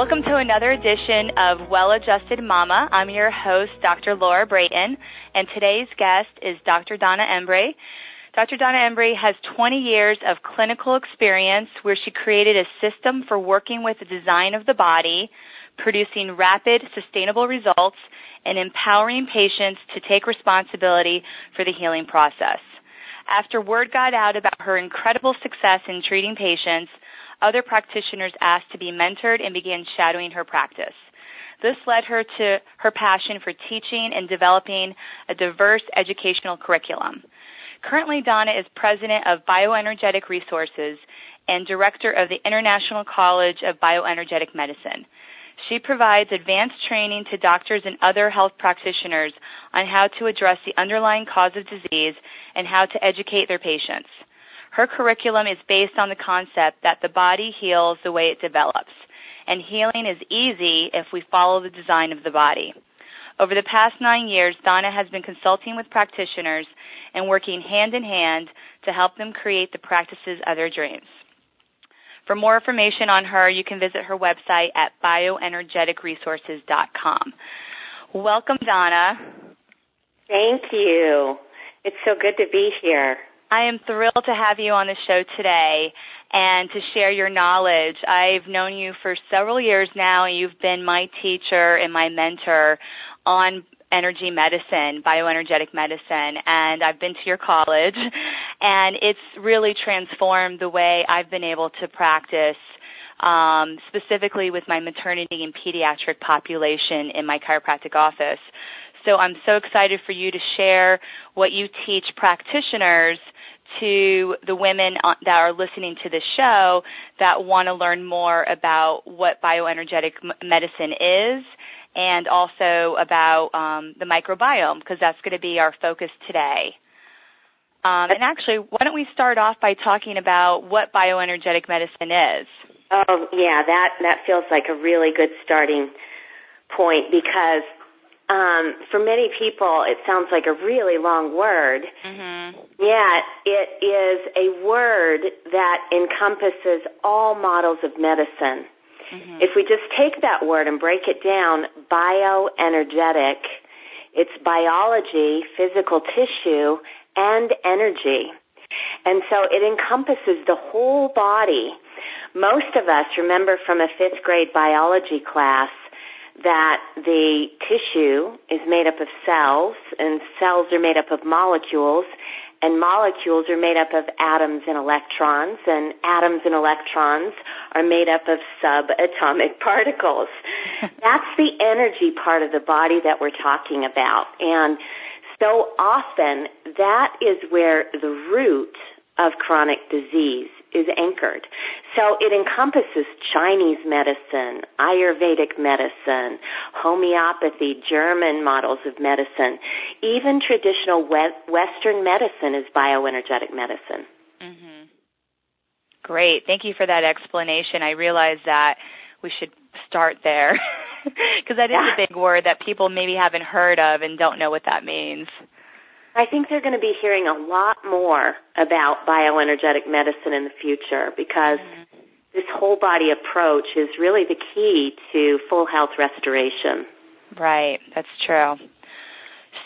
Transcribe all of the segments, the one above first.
Welcome to another edition of Well-Adjusted Mama. I'm your host, Dr. Laura Brayton, and today's guest is Dr. Donna Embree. Dr. Donna Embree has 20 years of clinical experience where she created a system for working with the design of the body, producing rapid, sustainable results, and empowering patients to take responsibility for the healing process. After word got out about her incredible success in treating patients, other practitioners asked to be mentored and began shadowing her practice. This led her to her passion for teaching and developing a diverse educational curriculum. Currently, Donna is president of Bioenergetic Resources and director of the International College of Bioenergetic Medicine. She provides advanced training to doctors and other health practitioners on how to address the underlying cause of disease and how to educate their patients. Her curriculum is based on the concept that the body heals the way it develops, and healing is easy if we follow the design of the body. Over the past 9 years, Donna has been consulting with practitioners and working hand in hand to help them create the practices of their dreams. For more information on her, you can visit her website at bioenergeticresources.com. Welcome, Donna. Thank you. It's so good to be here. I am thrilled to have you on the show today and to share your knowledge. I've known you for several years now, and you've been my teacher and my mentor on energy medicine, bioenergetic medicine, and I've been to your college, and it's really transformed the way I've been able to practice, specifically with my maternity and pediatric population in my chiropractic office. So I'm so excited for you to share what you teach practitioners to the women that are listening to the show that want to learn more about what bioenergetic medicine is and also about the microbiome, because that's going to be our focus today. And actually, why don't we start off by talking about what bioenergetic medicine is? Oh, yeah, that feels like a really good starting point because for many people, it sounds like a really long word. Mm-hmm. Yet it is a word that encompasses all models of medicine. Mm-hmm. If we just take that word and break it down, bioenergetic, it's biology, physical tissue, and energy. And so it encompasses the whole body. Most of us remember from a 5th grade biology class that the tissue is made up of cells, and cells are made up of molecules, and molecules are made up of atoms and electrons are made up of subatomic particles. That's the energy part of the body that we're talking about. And so often that is where the root of chronic disease is anchored. So it encompasses Chinese medicine, Ayurvedic medicine, homeopathy, German models of medicine. Even traditional Western medicine is bioenergetic medicine. Mm-hmm. Great. Thank you for that explanation. I realize that we should start there because that is a big word that people maybe haven't heard of and don't know what that means. I think they're going to be hearing a lot more about bioenergetic medicine in the future because this whole body approach is really the key to full health restoration. Right, that's true.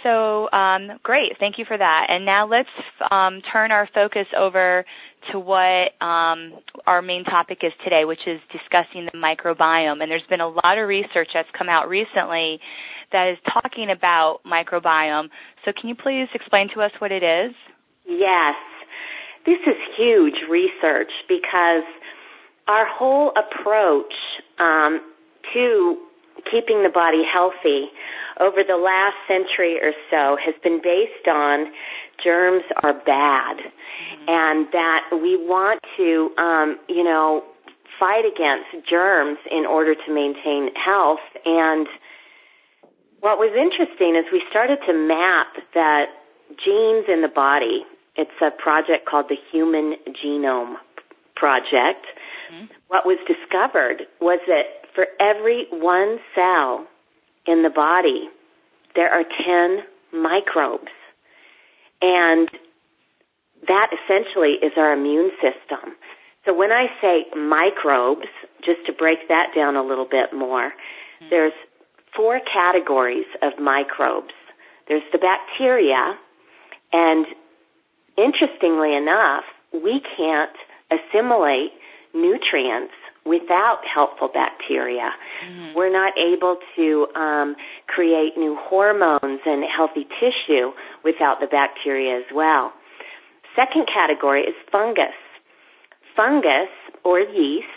So great, thank you for that. And now let's turn our focus over to what our main topic is today, which is discussing the microbiome. And there's been a lot of research that's come out recently that is talking about microbiome. So can you please explain to us what it is? Yes. This is huge research because our whole approach to keeping the body healthy over the last century or so has been based on germs are bad, and that we want to, fight against germs in order to maintain health. And what was interesting is we started to map the genes in the body. It's a project called the Human Genome Project. What was discovered was that for every one cell in the body, there are 10 microbes. And that essentially is our immune system. So when I say microbes, just to break that down a little bit more, there's 4 categories of microbes. There's the bacteria, and interestingly enough, we can't assimilate nutrients without helpful bacteria. We're not able to create new hormones and healthy tissue without the bacteria as well. Second category is fungus. Fungus, or yeast,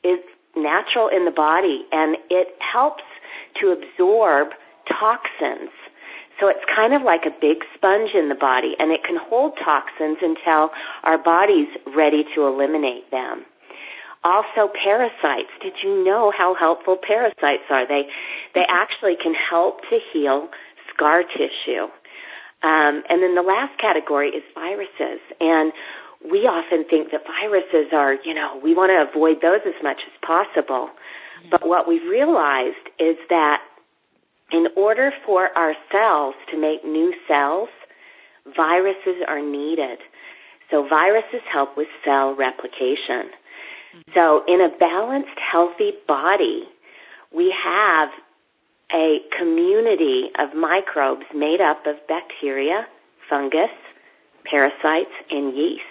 is natural in the body, and it helps to absorb toxins. So it's kind of like a big sponge in the body, and it can hold toxins until our body's ready to eliminate them. Also, parasites. Did you know how helpful parasites are? They actually can help to heal scar tissue. And then the last category is viruses. And we often think that viruses are, we want to avoid those as much as possible. But what we've realized is that in order for our cells to make new cells, viruses are needed. So viruses help with cell replication. So in a balanced, healthy body, we have a community of microbes made up of bacteria, fungus, parasites, and yeast.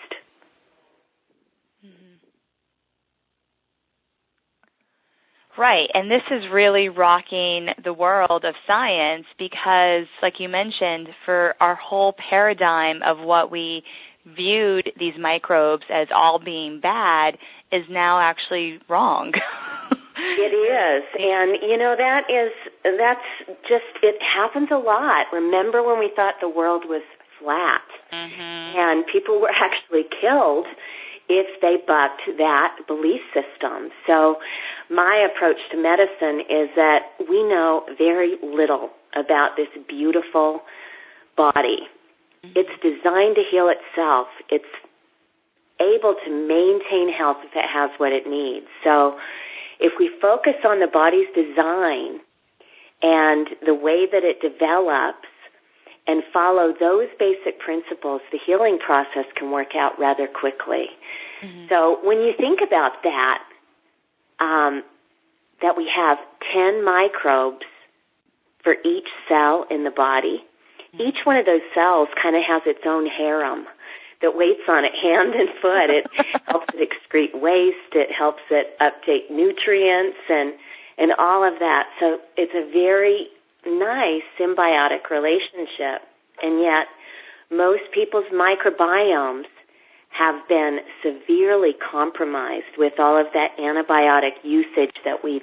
Right, and this is really rocking the world of science because, like you mentioned, for our whole paradigm of what we viewed these microbes as all being bad is now actually wrong. It is, and it happens a lot. Remember when we thought the world was flat, and people were actually killed if they bucked that belief system. So my approach to medicine is that we know very little about this beautiful body. It's designed to heal itself. It's able to maintain health if it has what it needs. So if we focus on the body's design and the way that it develops and follow those basic principles, the healing process can work out rather quickly. So when you think about that, that we have 10 microbes for each cell in the body, each one of those cells kind of has its own harem that waits on it hand and foot. It helps it excrete waste. It helps it uptake nutrients and all of that. So it's a very nice symbiotic relationship. And yet most people's microbiomes have been severely compromised with all of that antibiotic usage that we've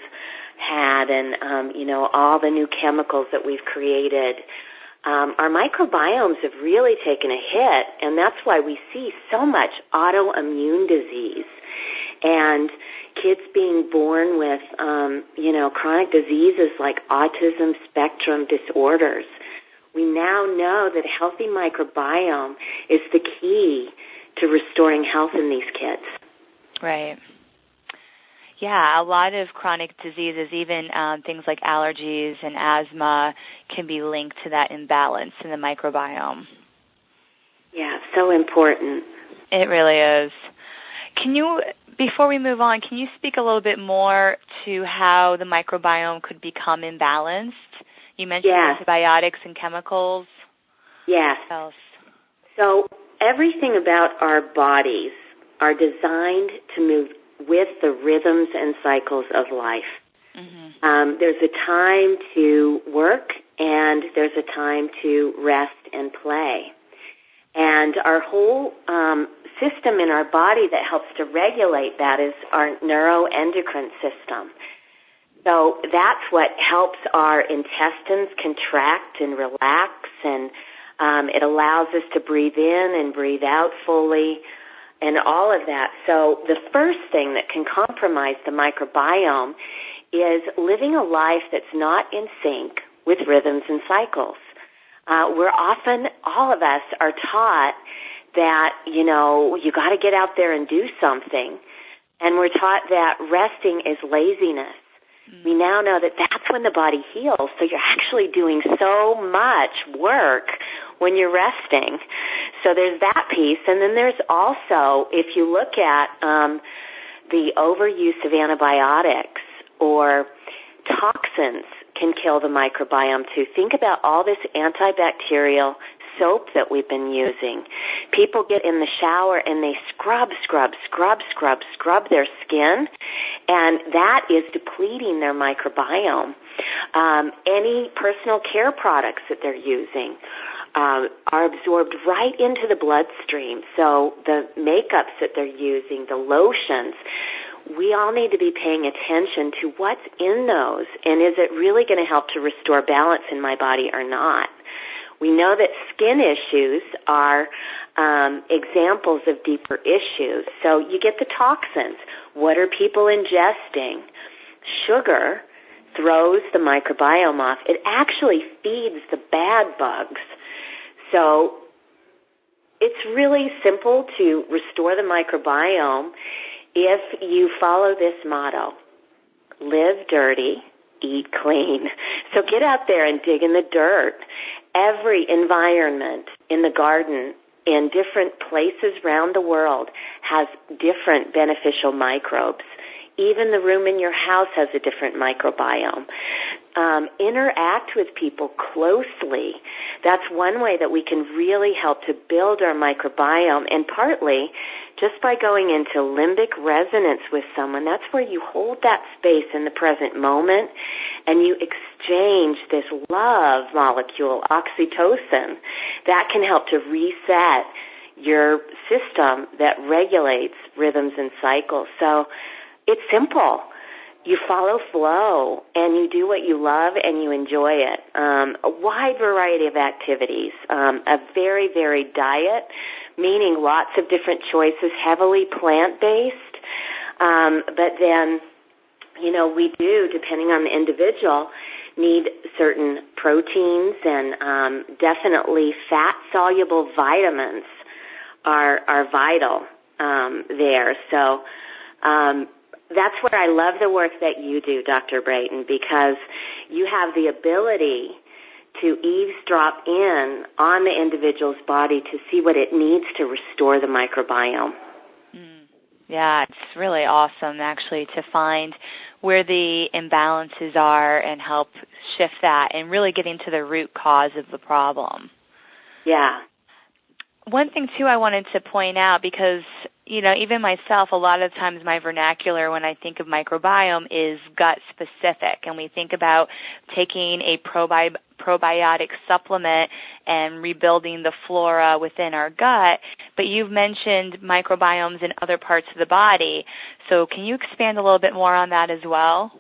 had and, all the new chemicals that we've created. Our microbiomes have really taken a hit, and that's why we see so much autoimmune disease and kids being born with, chronic diseases like autism spectrum disorders. We now know that a healthy microbiome is the key to restoring health in these kids. Right. Yeah, a lot of chronic diseases, even things like allergies and asthma, can be linked to that imbalance in the microbiome. Yeah, so important. It really is. Can you, before we move on, can you speak a little bit more to how the microbiome could become imbalanced? You mentioned antibiotics and chemicals. Yes. What else? So everything about our bodies are designed to move with the rhythms and cycles of life. There's a time to work and there's a time to rest and play. And our whole system in our body that helps to regulate that is our neuroendocrine system. So that's what helps our intestines contract and relax, and it allows us to breathe in and breathe out fully and all of that. So the first thing that can compromise the microbiome is living a life that's not in sync with rhythms and cycles. We're often, all of us are taught that, you got to get out there and do something. And we're taught that resting is laziness. We now know that that's when the body heals. So you're actually doing so much work when you're resting. So there's that piece. And then there's also, if you look at the overuse of antibiotics or toxins can kill the microbiome too. Think about all this antibacterial soap that we've been using. People get in the shower and they scrub their skin, and that is depleting their microbiome. Any personal care products that they're using are absorbed right into the bloodstream. So the makeups that they're using, the lotions, we all need to be paying attention to what's in those, and is it really going to help to restore balance in my body or not? We know that skin issues are examples of deeper issues. So you get the toxins. What are people ingesting? Sugar throws the microbiome off. It actually feeds the bad bugs. So it's really simple to restore the microbiome if you follow this motto: live dirty, eat clean. So get out there and dig in the dirt. Every environment in the garden in different places around the world has different beneficial microbes. Even the room in your house has a different microbiome. Interact with people closely. That's one way that we can really help to build our microbiome, and partly just by going into limbic resonance with someone. That's where you hold that space in the present moment and you exchange this love molecule, oxytocin, that can help to reset your system that regulates rhythms and cycles. So it's simple. You follow flow, and you do what you love, and you enjoy it. A wide variety of activities, a very varied diet, meaning lots of different choices, heavily plant-based. But then, we do, depending on the individual, need certain proteins, and definitely fat-soluble vitamins are vital there. So that's where I love the work that you do, Dr. Brayton, because you have the ability to eavesdrop in on the individual's body to see what it needs to restore the microbiome. Yeah, it's really awesome, actually, to find where the imbalances are and help shift that and really getting to the root cause of the problem. Yeah. One thing, too, I wanted to point out, because, even myself, a lot of times my vernacular when I think of microbiome is gut-specific, and we think about taking a probiotic supplement and rebuilding the flora within our gut, but you've mentioned microbiomes in other parts of the body. So can you expand a little bit more on that as well?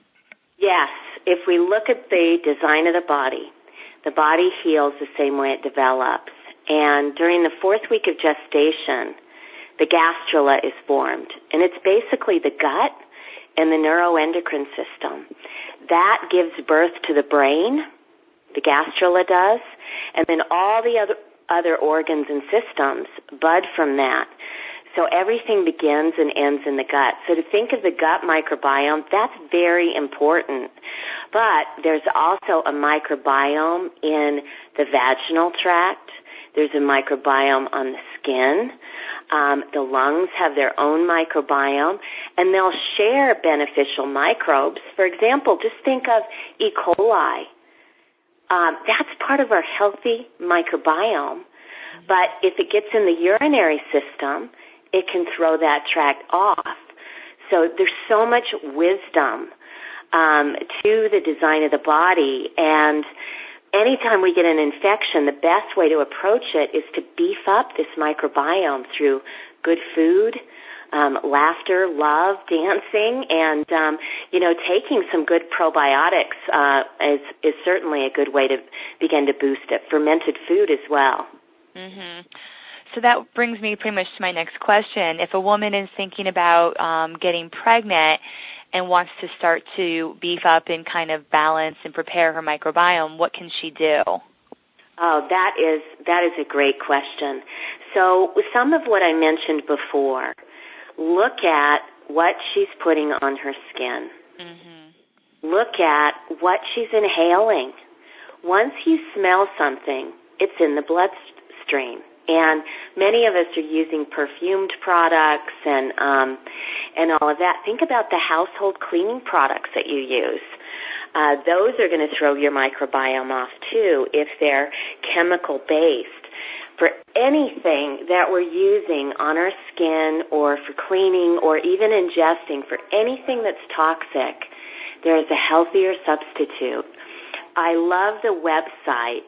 Yes. If we look at the design of the body heals the same way it develops. And during the 4th week of gestation, the gastrula is formed. And it's basically the gut and the neuroendocrine system. That gives birth to the brain, the gastrula does, and then all the other organs and systems bud from that. So everything begins and ends in the gut. So to think of the gut microbiome, that's very important. But there's also a microbiome in the vaginal tract. There's a microbiome on the skin. The lungs have their own microbiome, and they'll share beneficial microbes. For example, just think of E. coli. That's part of our healthy microbiome. But if it gets in the urinary system, it can throw that tract off. So there's so much wisdom to the design of the body, and anytime we get an infection, the best way to approach it is to beef up this microbiome through good food, laughter, love, dancing, and, taking some good probiotics is certainly a good way to begin to boost it. Fermented food as well. Mm-hmm. So that brings me pretty much to my next question. If a woman is thinking about getting pregnant and wants to start to beef up and kind of balance and prepare her microbiome, what can she do? Oh, that is a great question. So some of what I mentioned before, look at what she's putting on her skin. Mm-hmm. Look at what she's inhaling. Once you smell something, it's in the bloodstream. And many of us are using perfumed products and all of that. Think about the household cleaning products that you use. Those are going to throw your microbiome off too if they're chemical-based. For anything that we're using on our skin or for cleaning or even ingesting, for anything that's toxic, there is a healthier substitute. I love the website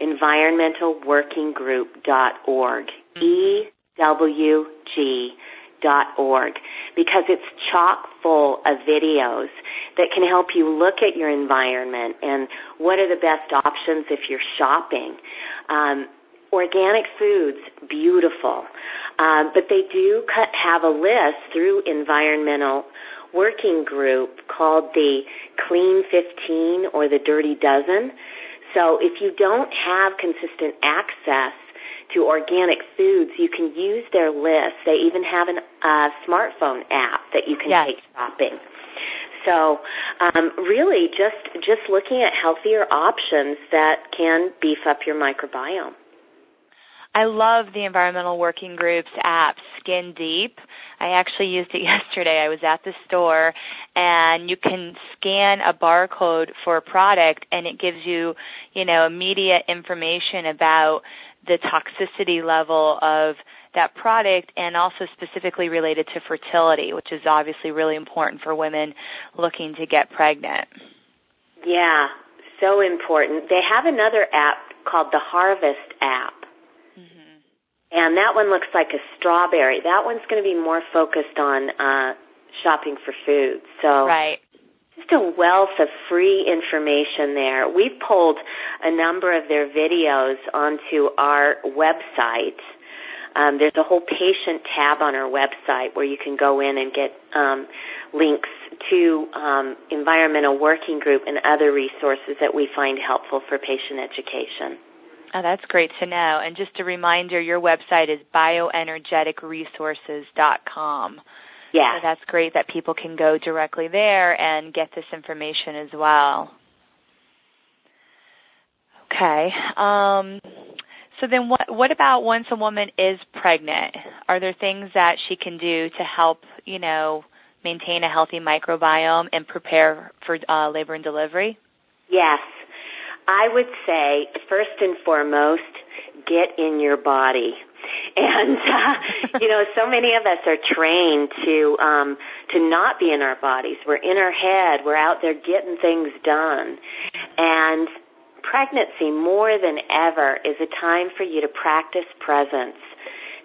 environmentalworkinggroup.org, EWG.org, because it's chock full of videos that can help you look at your environment and what are the best options if you're shopping. Organic foods, beautiful, but they do have a list through Environmental Working Group called the Clean 15 or the Dirty Dozen. So if you don't have consistent access to organic foods, you can use their list. They even have a smartphone app that you can take shopping. So really just looking at healthier options that can beef up your microbiome. I love the Environmental Working Group's app, Skin Deep. I actually used it yesterday. I was at the store, and you can scan a barcode for a product, and it gives you, immediate information about the toxicity level of that product and also specifically related to fertility, which is obviously really important for women looking to get pregnant. Yeah, so important. They have another app called the Harvest app. And that one looks like a strawberry. That one's going to be more focused on shopping for food. So just a wealth of free information there. We've pulled a number of their videos onto our website. There's a whole patient tab on our website where you can go in and get links to Environmental Working Group and other resources that we find helpful for patient education. Oh, that's great to know. And just a reminder, your website is bioenergeticresources.com. Yeah. So that's great that people can go directly there and get this information as well. Okay. So then what about once a woman is pregnant? Are there things that she can do to help, maintain a healthy microbiome and prepare for labor and delivery? Yes. I would say, first and foremost, get in your body. And, so many of us are trained to not be in our bodies. We're in our head. We're out there getting things done. And pregnancy, more than ever, is a time for you to practice presence,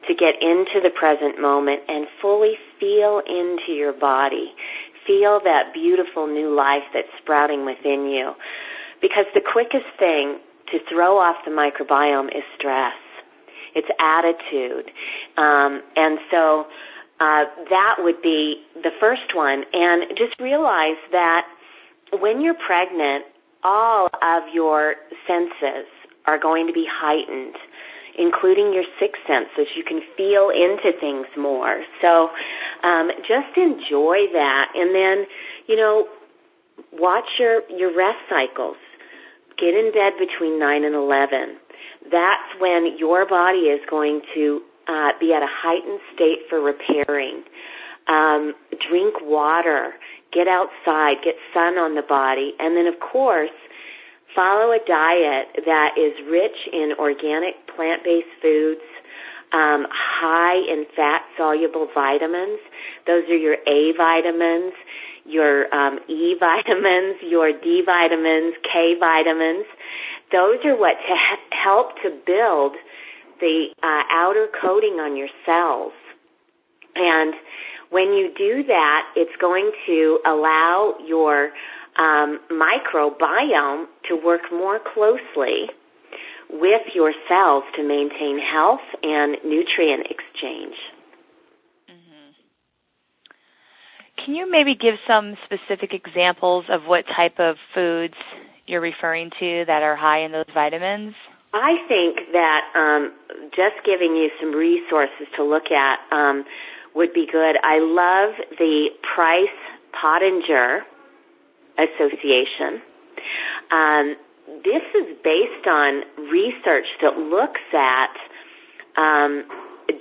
to get into the present moment and fully feel into your body. Feel that beautiful new life that's sprouting within you. Because the quickest thing to throw off the microbiome is stress. It's attitude. And so that would be the first one. And just realize that when you're pregnant, all of your senses are going to be heightened, including your sixth senses. You can feel into things more. So just enjoy that. And then, watch your rest cycles. Get in bed between 9 and 11. That's when your body is going to be at a heightened state for repairing. Drink water. Get outside. Get sun on the body. And then, of course, follow a diet that is rich in organic plant-based foods, high in fat-soluble vitamins. Those are your A vitamins, your E vitamins, your D vitamins, K vitamins. Those are what help to build the outer coating on your cells. And when you do that, it's going to allow your microbiome to work more closely with your cells to maintain health and nutrient exchange. Can you maybe give some specific examples of what type of foods you're referring to that are high in those vitamins? I think that just giving you some resources to look at would be good. I love the Price Pottinger Association. this is based on research that looks at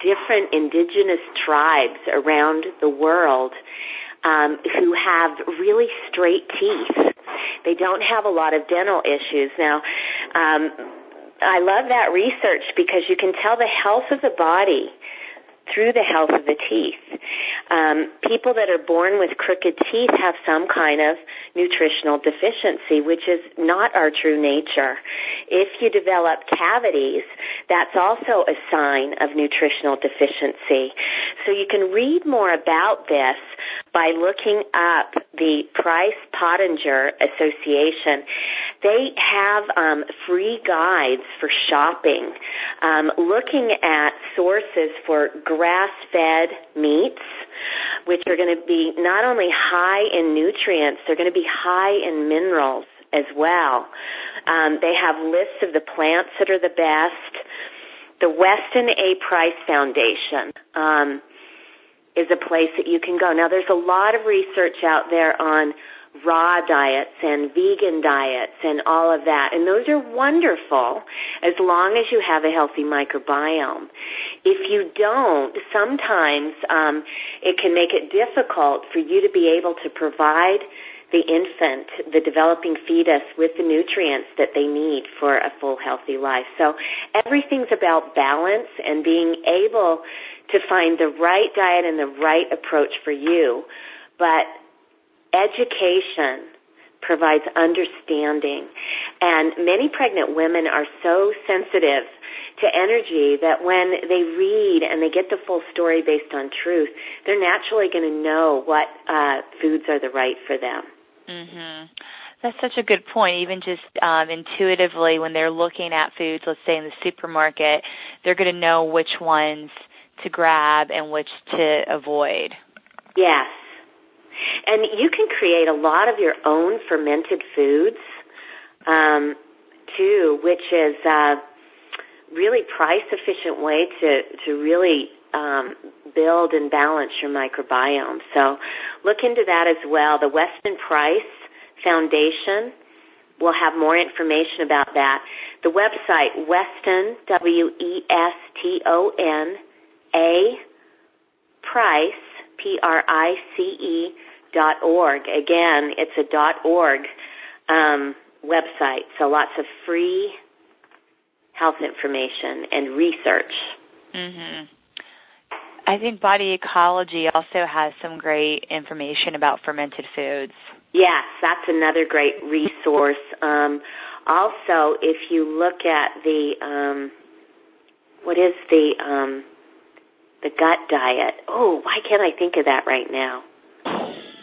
different indigenous tribes around the world who have really straight teeth. They don't have a lot of dental issues. Now, I love that research because you can tell the health of the body through the health of the teeth. People that are born with crooked teeth have some kind of nutritional deficiency, which is not our true nature. If you develop cavities, that's also a sign of nutritional deficiency. So you can read more about this by looking up the Price-Pottinger Association. They have free guides for shopping, looking at sources for grass-fed meats, which are going to be not only high in nutrients, they're going to be high in minerals as well. They have lists of the plants that are the best. The Weston A. Price Foundation is a place that you can go. Now, there's a lot of research out there on raw diets and vegan diets and all of that, and those are wonderful as long as you have a healthy microbiome. If you don't, sometimes it can make it difficult for you to be able to provide the infant, the developing fetus, with the nutrients that they need for a full, healthy life. So everything's about balance and being able to find the right diet and the right approach for you. But education provides understanding. And many pregnant women are so sensitive to energy that when they read and they get the full story based on truth, they're naturally going to know what foods are the right for them. Mm-hmm. That's such a good point. Even just intuitively, when they're looking at foods, let's say in the supermarket, they're going to know which ones to grab and which to avoid. Yes. And you can create a lot of your own fermented foods, too, which is a really price-efficient way to really build and balance your microbiome. So look into that as well. The Weston Price Foundation will have more information about that. The website, Weston, WESTON, A, Price, PRICE.org. Again, it's a .org website, so lots of free health information and research. Mm-hmm. I think Body Ecology also has some great information about fermented foods. Yes, that's another great resource. Also, if you look at the, what is the gut diet? Oh, why can't I think of that right now?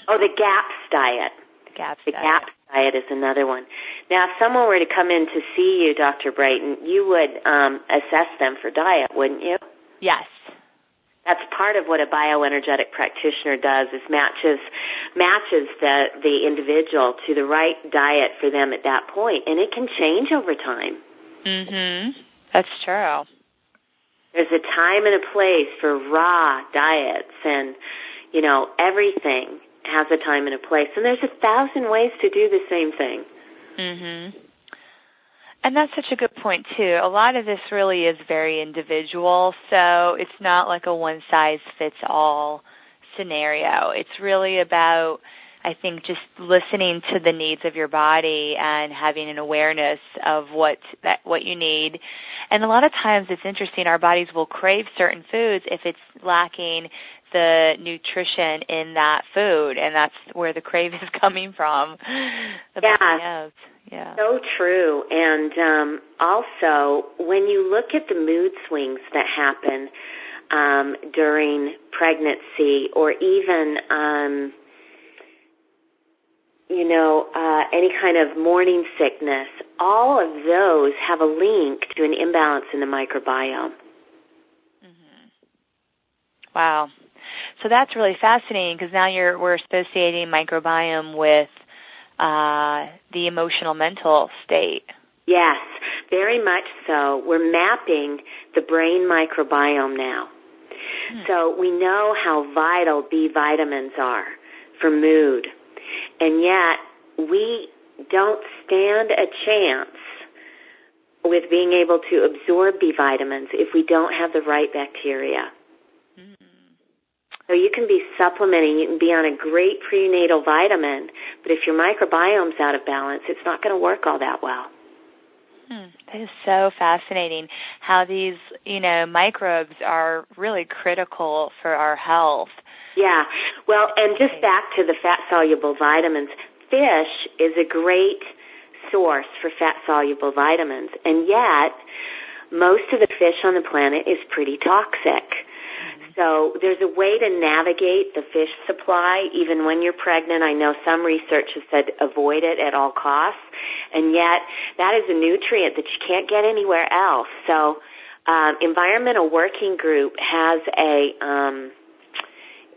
Oh, the GAPS diet. The GAPS diet is another one. Now, if someone were to come in to see you, Dr. Brayton, you would assess them for diet, wouldn't you? Yes. That's part of what a bioenergetic practitioner does, is matches the individual to the right diet for them at that point, and it can change over time. Mm-hmm. That's true. There's a time and a place for raw diets, and, you know, everything has a time and a place. And there's 1,000 ways to do the same thing. Mm-hmm. And that's such a good point, too. A lot of this really is very individual, so it's not like a one-size-fits-all scenario. It's really about, I think, just listening to the needs of your body and having an awareness of what you need. And a lot of times it's interesting, our bodies will crave certain foods if it's lacking the nutrition in that food, and that's where the crave is coming from. Yeah. So true. And also, when you look at the mood swings that happen during pregnancy, or even any kind of morning sickness, all of those have a link to an imbalance in the microbiome. Mm-hmm. Wow. So that's really fascinating, because now we're associating microbiome with the emotional mental state. Yes, very much so. We're mapping the brain microbiome now. So we know how vital B vitamins are for mood. And yet we don't stand a chance with being able to absorb B vitamins if we don't have the right bacteria. So you can be supplementing, you can be on a great prenatal vitamin, but if your microbiome's out of balance, it's not going to work all that well. That is so fascinating how these, microbes are really critical for our health. Yeah. Well, and just back to the fat-soluble vitamins, fish is a great source for fat-soluble vitamins, and yet most of the fish on the planet is pretty toxic. So there's a way to navigate the fish supply even when you're pregnant. I know some research has said avoid it at all costs, and yet that is a nutrient that you can't get anywhere else. So Environmental Working Group has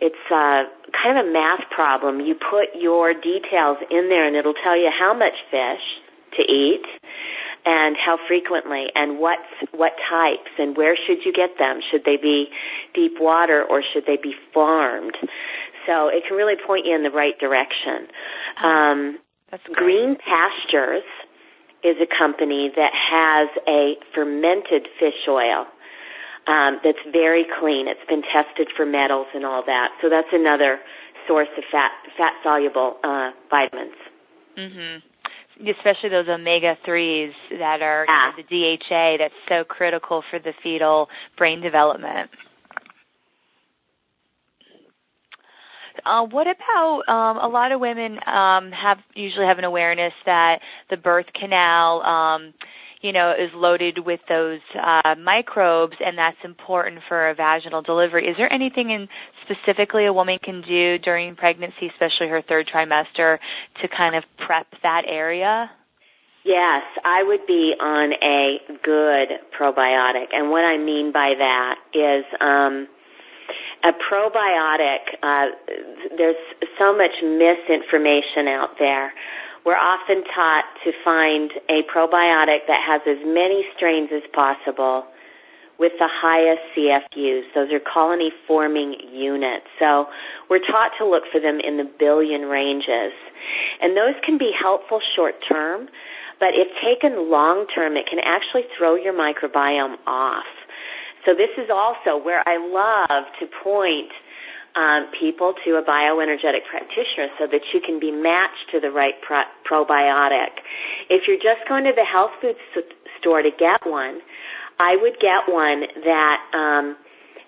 it's kind of a math problem. You put your details in there, and it'll tell you how much fish to eat and how frequently and what types and where should you get them. Should they be deep water or should they be farmed? So it can really point you in the right direction. That's great. Green Pastures is a company that has a fermented fish oil that's very clean. It's been tested for metals and all that. So that's another source of fat-soluble vitamins. Especially those omega-3s that are the DHA that's so critical for the fetal brain development. What about a lot of women usually have an awareness that the birth canal is loaded with those microbes, and that's important for a vaginal delivery. Is there anything specifically a woman can do during pregnancy, especially her third trimester, to kind of prep that area? Yes, I would be on a good probiotic. And what I mean by that is a probiotic, there's so much misinformation out there. We're often taught to find a probiotic that has as many strains as possible with the highest CFUs. Those are colony-forming units. So we're taught to look for them in the billion ranges. And those can be helpful short-term, but if taken long-term, it can actually throw your microbiome off. So this is also where I love to point people to a bioenergetic practitioner so that you can be matched to the right probiotic. If you're just going to the health food store to get one, I would get one that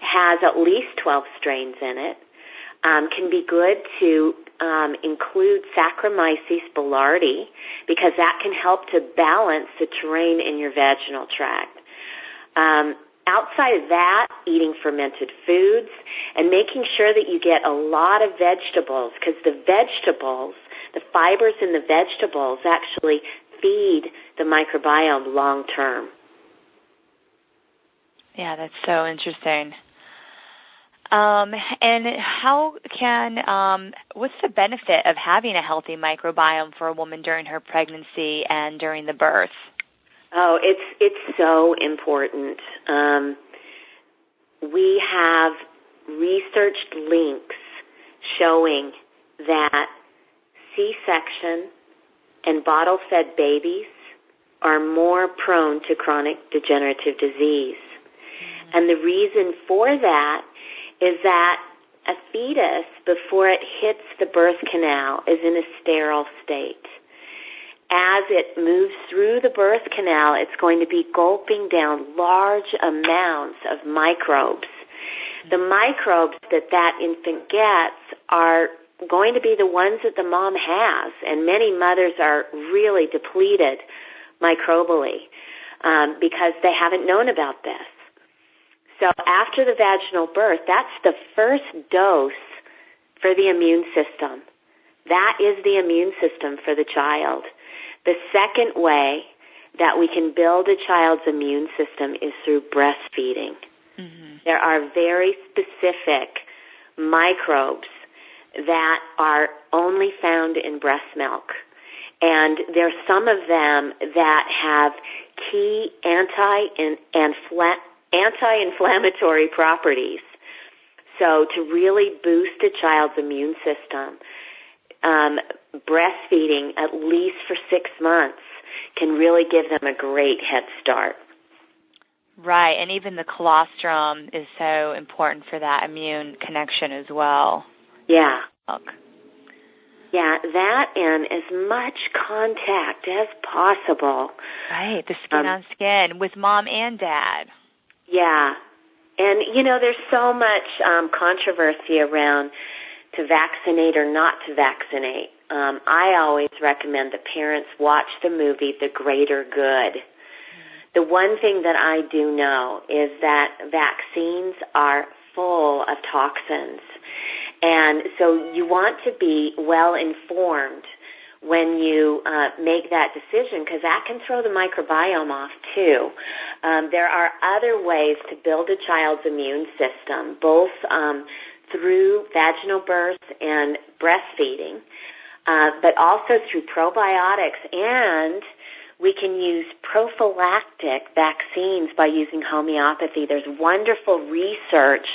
has at least 12 strains in it. Can be good to include Saccharomyces boulardii because that can help to balance the terrain in your vaginal tract. Outside of that, eating fermented foods and making sure that you get a lot of vegetables because the vegetables, the fibers in the vegetables actually feed the microbiome long term. Yeah, that's so interesting. And how what's the benefit of having a healthy microbiome for a woman during her pregnancy and during the birth? Oh, it's so important. We have researched links showing that C-section and bottle-fed babies are more prone to chronic degenerative disease. And the reason for that is that a fetus, before it hits the birth canal, is in a sterile state. As it moves through the birth canal, it's going to be gulping down large amounts of microbes. The microbes that infant gets are going to be the ones that the mom has, and many mothers are really depleted microbially because they haven't known about this. So after the vaginal birth, that's the first dose for the immune system. That is the immune system for the child. The second way that we can build a child's immune system is through breastfeeding. Mm-hmm. There are very specific microbes that are only found in breast milk. And there are some of them that have key anti-inflammatory properties. So to really boost a child's immune system, breastfeeding at least for 6 months can really give them a great head start. Right, and even the colostrum is so important for that immune connection as well. Yeah. Milk. Yeah, that and as much contact as possible. Right, the skin on skin with mom and dad. Yeah. And, there's so much controversy around to vaccinate or not to vaccinate. I always recommend that parents watch the movie The Greater Good. The one thing that I do know is that vaccines are full of toxins. And so you want to be well informed when you make that decision, because that can throw the microbiome off too. There are other ways to build a child's immune system, both through vaginal birth and breastfeeding, but also through probiotics, and we can use prophylactic vaccines by using homeopathy. There's wonderful research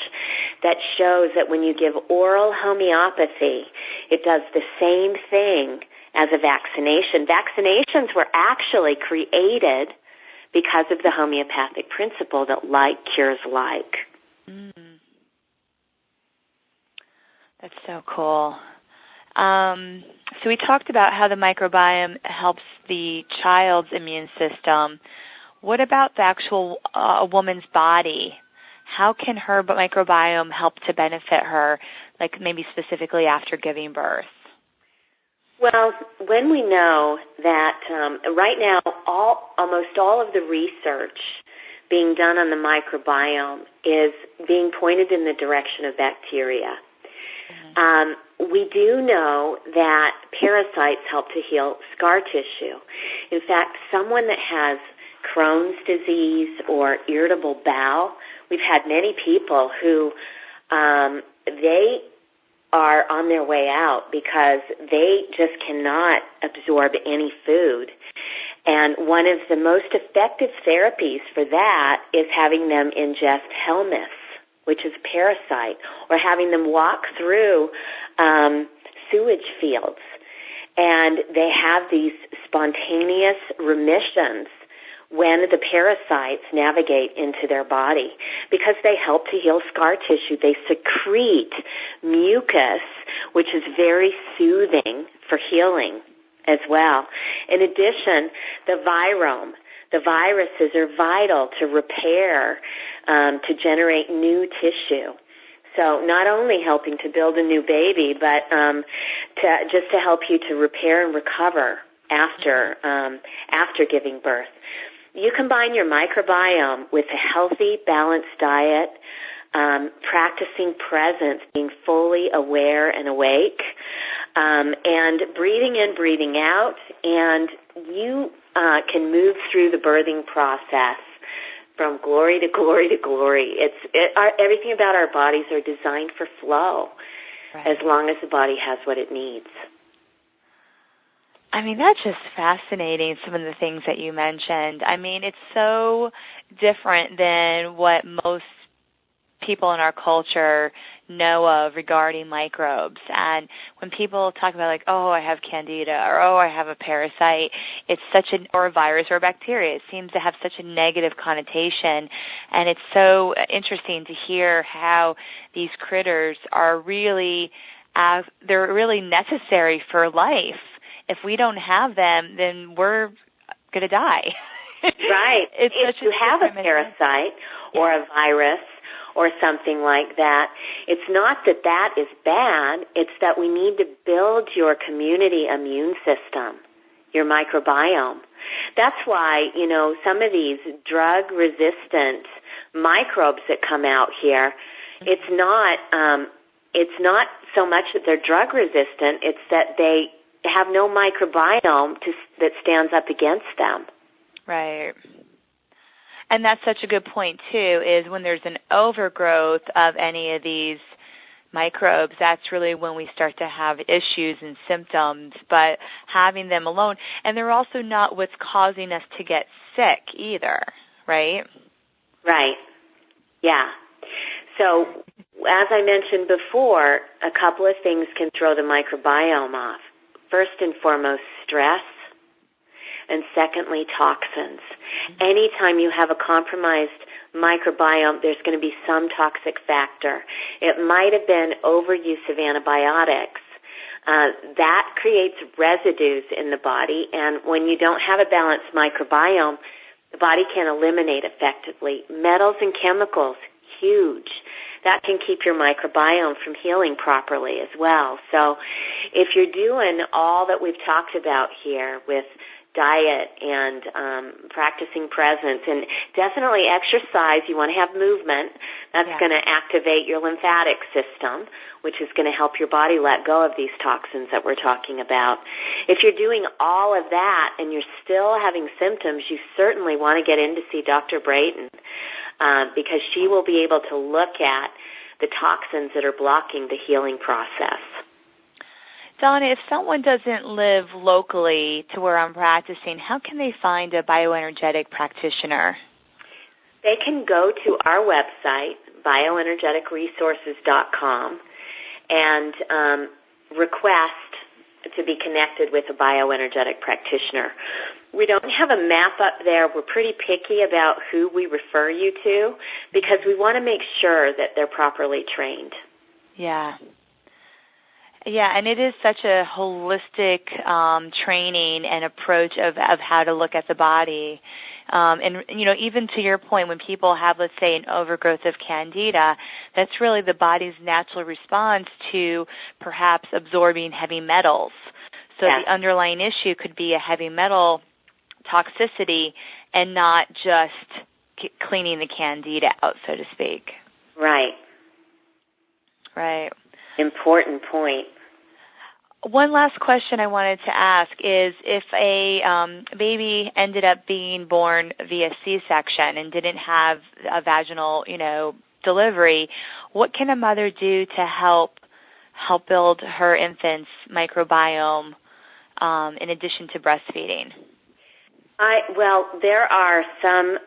that shows that when you give oral homeopathy, it does the same thing as a vaccination. Vaccinations were actually created because of the homeopathic principle that like cures like. That's so cool. So we talked about how the microbiome helps the child's immune system. What about the actual woman's body? How can her microbiome help to benefit her, like maybe specifically after giving birth? Well, when we know that right now almost all of the research being done on the microbiome is being pointed in the direction of bacteria. We do know that parasites help to heal scar tissue. In fact, someone that has Crohn's disease or irritable bowel, we've had many people who they are on their way out because they just cannot absorb any food. And one of the most effective therapies for that is having them ingest helminths, which is a parasite, or having them walk through sewage fields. And they have these spontaneous remissions when the parasites navigate into their body because they help to heal scar tissue. They secrete mucus, which is very soothing for healing as well. In addition, the virome. The viruses are vital to repair, to generate new tissue. So not only helping to build a new baby, but to help you to repair and recover after giving birth. You combine your microbiome with a healthy, balanced diet, practicing presence, being fully aware and awake, and breathing in, breathing out, and you can move through the birthing process from glory to glory to glory. Everything about our bodies are designed for flow, right, as long as the body has what it needs. I mean, that's just fascinating, some of the things that you mentioned. I mean, it's so different than what most people in our culture know of regarding microbes. And when people talk about like, oh, I have candida, or oh, I have a parasite, it's or a virus or a bacteria, it seems to have such a negative connotation. And it's so interesting to hear how these critters are really, they're really necessary for life. If we don't have them, then we're going to die. Right. If you have a parasite or a virus or something like that, it's not that that is bad. It's that we need to build your community immune system, your microbiome. That's why, some of these drug-resistant microbes that come out here, it's not so much that they're drug-resistant, it's that they have no microbiome that stands up against them. Right. And that's such a good point, too, is when there's an overgrowth of any of these microbes, that's really when we start to have issues and symptoms. But having them alone, and they're also not what's causing us to get sick either, right? Right. Yeah. So as I mentioned before, a couple of things can throw the microbiome off. first and foremost, stress, and secondly, toxins. Anytime you have a compromised microbiome, there's going to be some toxic factor. It might have been overuse of antibiotics. That creates residues in the body, and when you don't have a balanced microbiome, the body can't eliminate effectively. Metals and chemicals, huge. That can keep your microbiome from healing properly as well. So if you're doing all that we've talked about here with diet and practicing presence, and definitely exercise. You want to have movement. That's going to activate your lymphatic system, which is going to help your body let go of these toxins that we're talking about. If you're doing all of that and you're still having symptoms, you certainly want to get in to see Dr. Brayton because she will be able to look at the toxins that are blocking the healing process. Donna, if someone doesn't live locally to where I'm practicing, how can they find a bioenergetic practitioner? They can go to our website, bioenergeticresources.com, and request to be connected with a bioenergetic practitioner. We don't have a map up there. We're pretty picky about who we refer you to because we want to make sure that they're properly trained. Yeah. Yeah, and it is such a holistic training and approach of how to look at the body. And, you know, even to your point, when people have, let's say, an overgrowth of candida, that's really the body's natural response to perhaps absorbing heavy metals. So the underlying issue could be a heavy metal toxicity and not just cleaning the candida out, so to speak. Right. Right. Important point. One last question I wanted to ask is if a baby ended up being born via C-section and didn't have a vaginal, delivery, what can a mother do to help build her infant's microbiome in addition to breastfeeding? There are some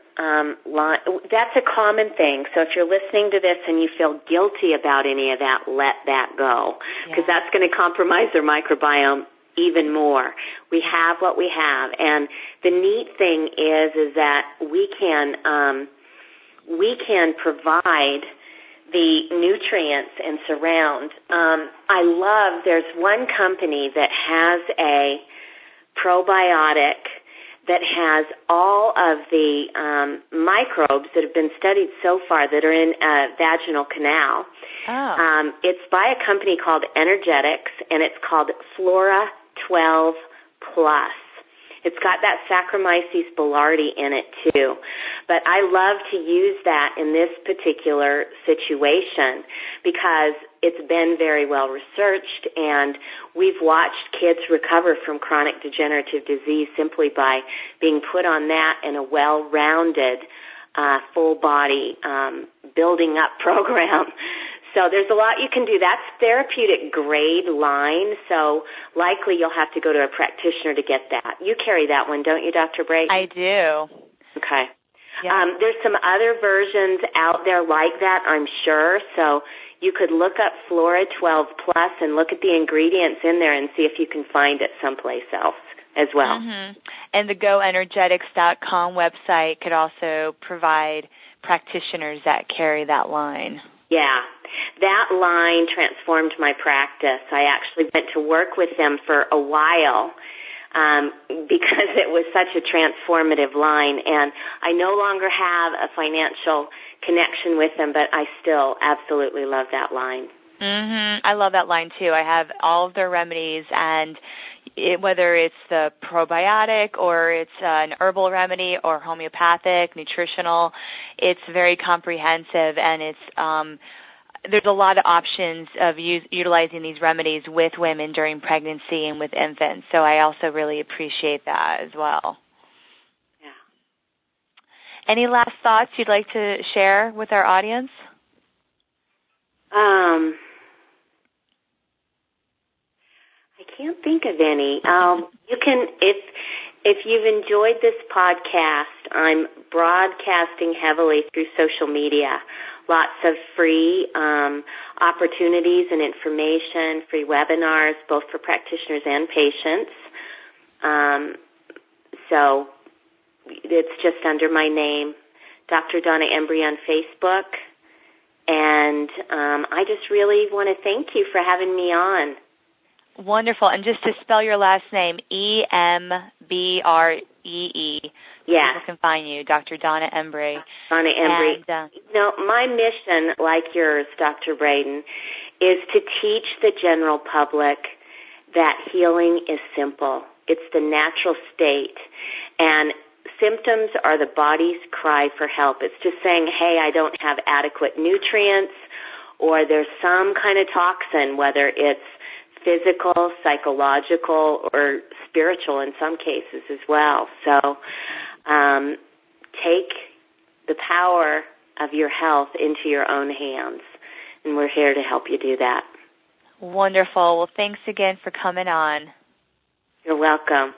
that's a common thing. So if you're listening to this and you feel guilty about any of that, let that go because that's going to compromise their microbiome even more. We have what we have, and the neat thing is that we can provide the nutrients and surround. There's one company that has a probiotic that has all of the microbes that have been studied so far that are in a vaginal canal. Oh. It's by a company called Energetics, and it's called Flora 12 Plus. It's got that Saccharomyces boulardii in it, too. But I love to use that in this particular situation because it's been very well researched, and we've watched kids recover from chronic degenerative disease simply by being put on that in a well-rounded, full-body building up program. So there's a lot you can do. That's therapeutic grade line, so likely you'll have to go to a practitioner to get that. You carry that one, don't you, Dr. Brayton? I do. Okay. Yeah. There's some other versions out there like that, I'm sure, so you could look up Flora 12 Plus and look at the ingredients in there and see if you can find it someplace else as well. Mm-hmm. And the GoEnergetics.com website could also provide practitioners that carry that line. Yeah, that line transformed my practice. I actually went to work with them for a while because it was such a transformative line, and I no longer have a financial connection with them, but I still absolutely love that line. Mm-hmm. I love that line, too. I have all of their remedies, and whether it's the probiotic or it's an herbal remedy or homeopathic, nutritional, it's very comprehensive, and it's there's a lot of options of utilizing these remedies with women during pregnancy and with infants. So I also really appreciate that as well. Yeah. Any last thoughts you'd like to share with our audience? I can't think of any. You can, If you've enjoyed this podcast, I'm broadcasting heavily through social media. Lots of free opportunities and information, free webinars, both for practitioners and patients. So it's just under my name, Dr. Donna Embree on Facebook. And I just really want to thank you for having me on. Wonderful. And just to spell your last name, Embree. Yes. People can find you, Dr. Donna Embree. Donna Embree. And, my mission, like yours, Dr. Braden, is to teach the general public that healing is simple. It's the natural state. And symptoms are the body's cry for help. It's just saying, hey, I don't have adequate nutrients, or there's some kind of toxin, whether it's physical, psychological, or spiritual in some cases as well. So take the power of your health into your own hands, and we're here to help you do that. Wonderful. Well, thanks again for coming on. You're welcome.